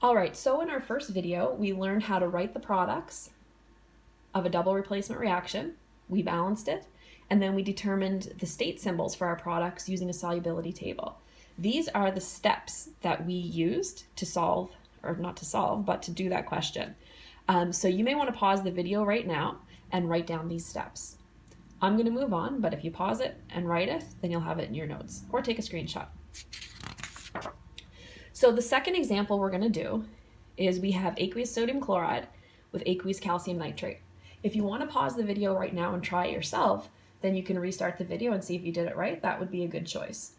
All right, so in our first video, we learned how to write the products of a double replacement reaction. We balanced it, and then we determined the state symbols for our products using a solubility table. These are the steps that we used to solve, or not to solve, but to do that question. So you may want to pause the video right now and write down these steps. I'm going to move on, but if you pause it and write it, then you'll have it in your notes, or take a screenshot. So the second example we're going to do is we have aqueous sodium chloride with aqueous calcium nitrate. If you want to pause the video right now and try it yourself, then you can restart the video and see if you did it right. That would be a good choice.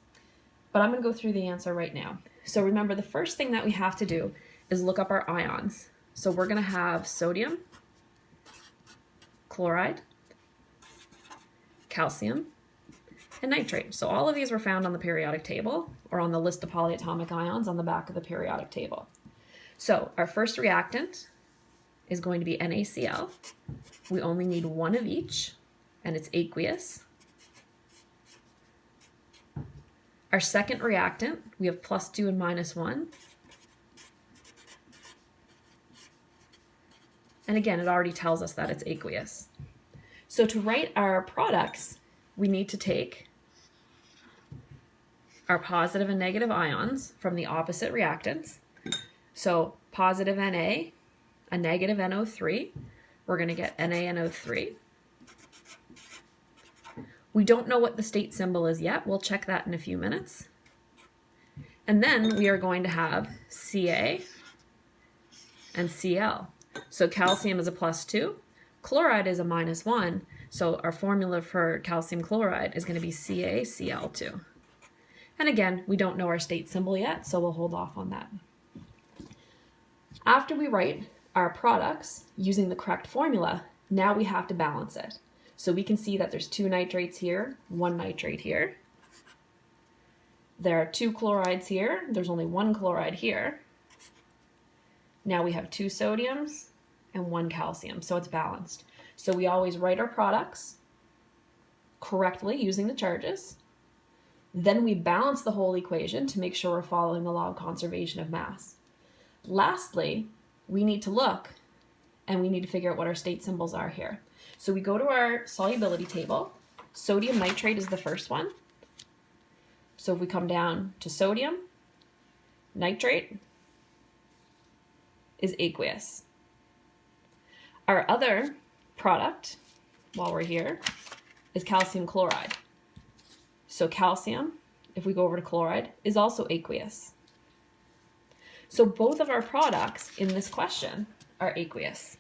But I'm going to go through the answer right now. So remember, the first thing that we have to do is look up our ions. So we're going to have sodium, chloride, calcium, and nitrate. So all of these were found on the periodic table or on the list of polyatomic ions on the back of the periodic table. So our first reactant is going to be NaCl. We only need one of each, and it's aqueous. Our second reactant, we have +2 and -1. And again, it already tells us that it's aqueous. So to write our products, we need to take our positive and negative ions from the opposite reactants. So positive Na, a negative NO3, we're going to get NaNO3. We don't know what the state symbol is yet. We'll check that in a few minutes. And then we are going to have Ca and Cl. So calcium is a +2, chloride is a -1, so our formula for calcium chloride is going to be CaCl2. And again, we don't know our state symbol yet, so we'll hold off on that. After we write our products using the correct formula, now we have to balance it. So we can see that there's 2 nitrates here, 1 nitrate here. There are 2 chlorides here, there's only 1 chloride here. Now we have 2 sodiums and 1 calcium, so it's balanced. So we always write our products correctly using the charges. Then we balance the whole equation to make sure we're following the law of conservation of mass. Lastly, we need to look and we need to figure out what our state symbols are here. So we go to our solubility table. Sodium nitrate is the first one. So if we come down to sodium, nitrate is aqueous. Our other product, while we're here, is calcium chloride. So calcium, if we go over to chloride, is also aqueous. So both of our products in this question are aqueous.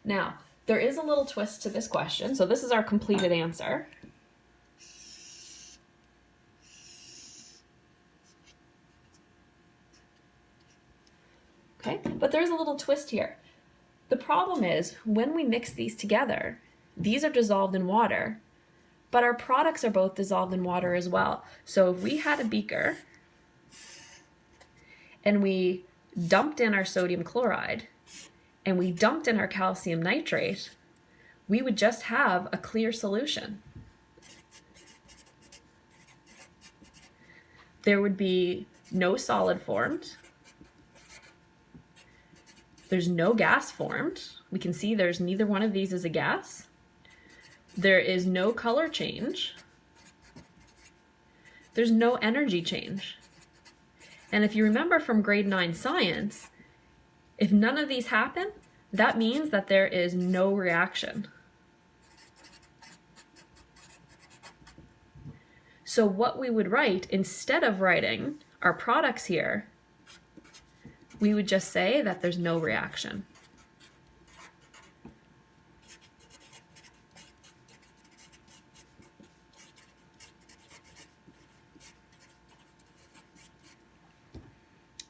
Now, there is a little twist to this question. So this is our completed answer. Okay, but there's a little twist here. The problem is when we mix these together, these are dissolved in water, but our products are both dissolved in water as well. So if we had a beaker and we dumped in our sodium chloride and we dumped in our calcium nitrate, we would just have a clear solution. There would be no solid formed. There's no gas formed. We can see there's neither one of these is a gas. There is no color change. There's no energy change. And if you remember from grade 9 science, if none of these happen, that means that there is no reaction. So what we would write, instead of writing our products here, we would just say that there's no reaction.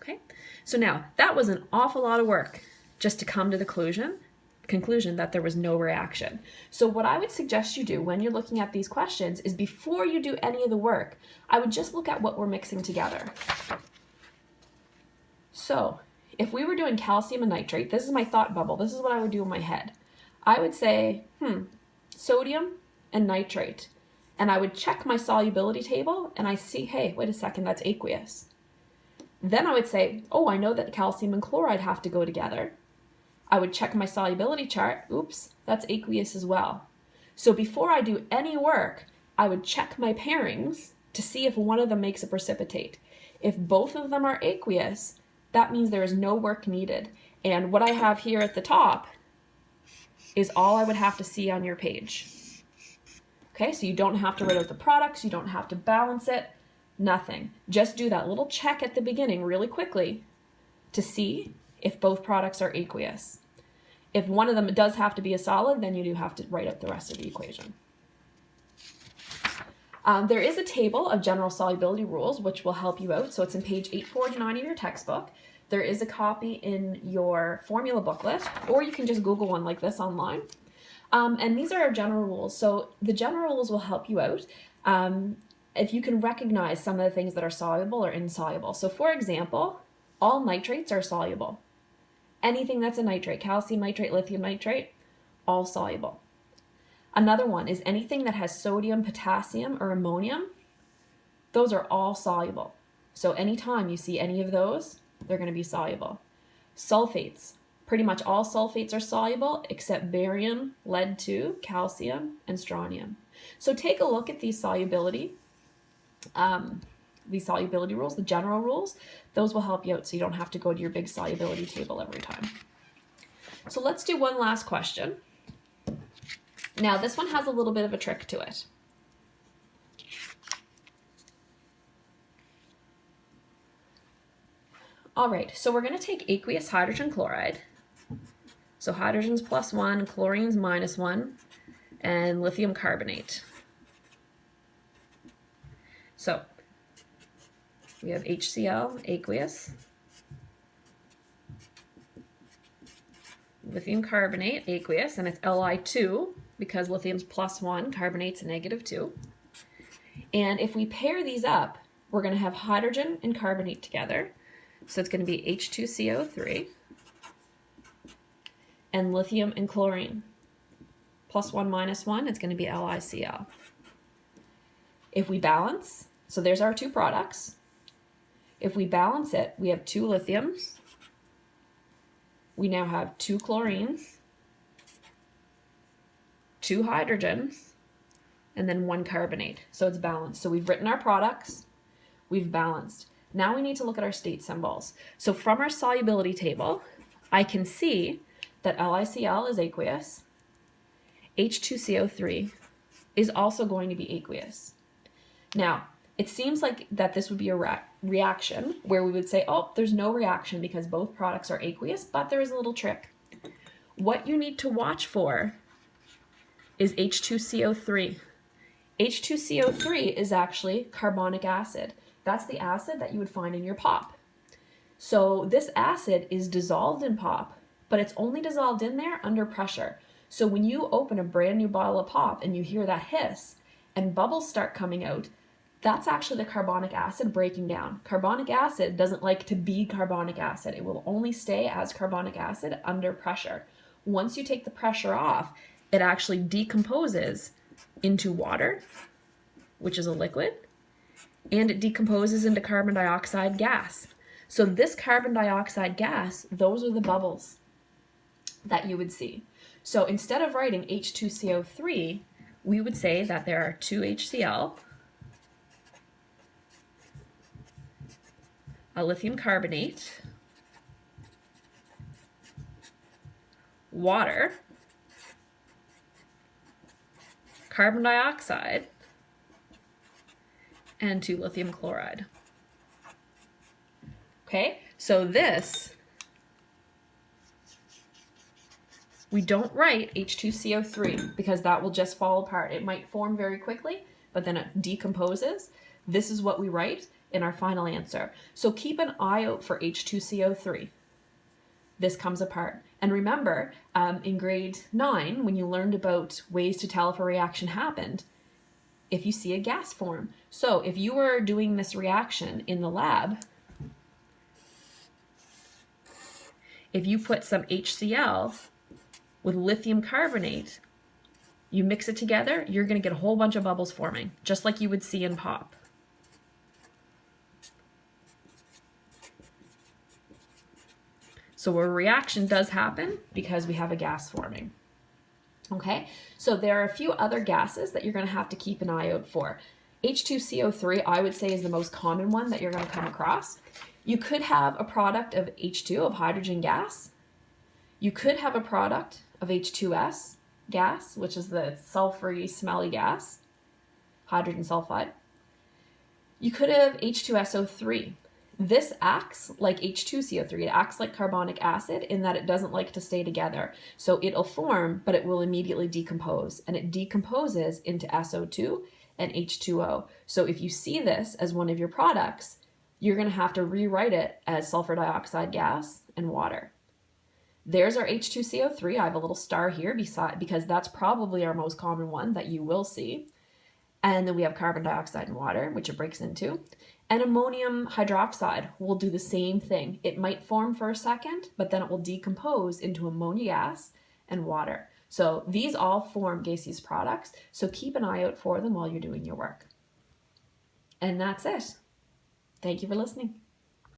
Okay, so now that was an awful lot of work just to come to the conclusion that there was no reaction. So what I would suggest you do when you're looking at these questions is before you do any of the work, I would just look at what we're mixing together. So if we were doing calcium and nitrate, this is my thought bubble. This is what I would do in my head. I would say, sodium and nitrate. and I would check my solubility table and I see, hey, wait a second, that's aqueous. Then I would say, oh, I know that calcium and chloride have to go together. I would check my solubility chart. Oops, that's aqueous as well. So before I do any work, I would check my pairings to see if one of them makes a precipitate. If both of them are aqueous, that means there is no work needed. And what I have here at the top is all I would have to see on your page. Okay, so you don't have to write out the products, you don't have to balance it, nothing. Just do that little check at the beginning really quickly to see if both products are aqueous. If one of them does have to be a solid, then you do have to write out the rest of the equation. There is a table of general solubility rules which will help you out. So it's in page 849 of your textbook. There is a copy in your formula booklet, or you can just Google one like this online. And these are our general rules. So the general rules will help you out if you can recognize some of the things that are soluble or insoluble. So for example, all nitrates are soluble. Anything that's a nitrate, calcium nitrate, lithium nitrate, all soluble. Another one is anything that has sodium, potassium, or ammonium, those are all soluble. So anytime you see any of those, they're going to be soluble. Sulfates, pretty much all sulfates are soluble except barium, lead-2, calcium, and strontium. So take a look at these solubility rules, the general rules. Those will help you out so you don't have to go to your big solubility table every time. So let's do one last question. Now this one has a little bit of a trick to it. All right, so we're going to take aqueous hydrogen chloride. So hydrogen's +1, chlorine's -1, and lithium carbonate. So we have HCl, aqueous, lithium carbonate, aqueous, and it's Li2 because lithium's +1, carbonate's -2. And if we pair these up, we're going to have hydrogen and carbonate together. So it's going to be H2CO3 and lithium and chlorine. +1 -1, it's going to be LiCl. If we balance, so there's our two products. If we balance it, we have 2 lithiums. We now have 2 chlorines, 2 hydrogens, and then 1 carbonate. So it's balanced. So we've written our products, we've balanced. Now we need to look at our state symbols. So from our solubility table, I can see that LiCl is aqueous. H2CO3 is also going to be aqueous. Now, it seems like that this would be a reaction where we would say, oh, there's no reaction because both products are aqueous, but there is a little trick. What you need to watch for is H2CO3. H2CO3 is actually carbonic acid. That's the acid that you would find in your pop. So this acid is dissolved in pop, but it's only dissolved in there under pressure. So when you open a brand new bottle of pop and you hear that hiss and bubbles start coming out, that's actually the carbonic acid breaking down. Carbonic acid doesn't like to be carbonic acid. It will only stay as carbonic acid under pressure. Once you take the pressure off, it actually decomposes into water, which is a liquid, and it decomposes into carbon dioxide gas. So this carbon dioxide gas, those are the bubbles that you would see. So instead of writing H2CO3, we would say that there are 2 HCl, a lithium carbonate, water, carbon dioxide, and 2 lithium chloride. Okay, so this, we don't write H2CO3 because that will just fall apart. It might form very quickly, but then it decomposes. This is what we write in our final answer. So keep an eye out for H2CO3. This comes apart. And remember, in grade 9, when you learned about ways to tell if a reaction happened, if you see a gas form. So if you were doing this reaction in the lab, if you put some HCl with lithium carbonate, You mix it together, you're going to get a whole bunch of bubbles forming, just like you would see in pop. So a reaction does happen because we have a gas forming. Okay, so there are a few other gases that you're going to have to keep an eye out for. H2CO3, I would say, is the most common one that you're going to come across. You could have a product of H2, of hydrogen gas. You could have a product of H2S gas, which is the sulfury, smelly gas, hydrogen sulfide. You could have H2SO3. This acts like H2CO3. It acts like carbonic acid in that it doesn't like to stay together. So it'll form, but it will immediately decompose. And it decomposes into SO2 and H2O. So if you see this as one of your products, you're going to have to rewrite it as sulfur dioxide gas and water. There's our H2CO3. I have a little star here because that's probably our most common one that you will see. And then we have carbon dioxide and water, which it breaks into. And ammonium hydroxide will do the same thing. It might form for a second, but then it will decompose into ammonia gas and water. So these all form gaseous products. So keep an eye out for them while you're doing your work. And that's it. Thank you for listening.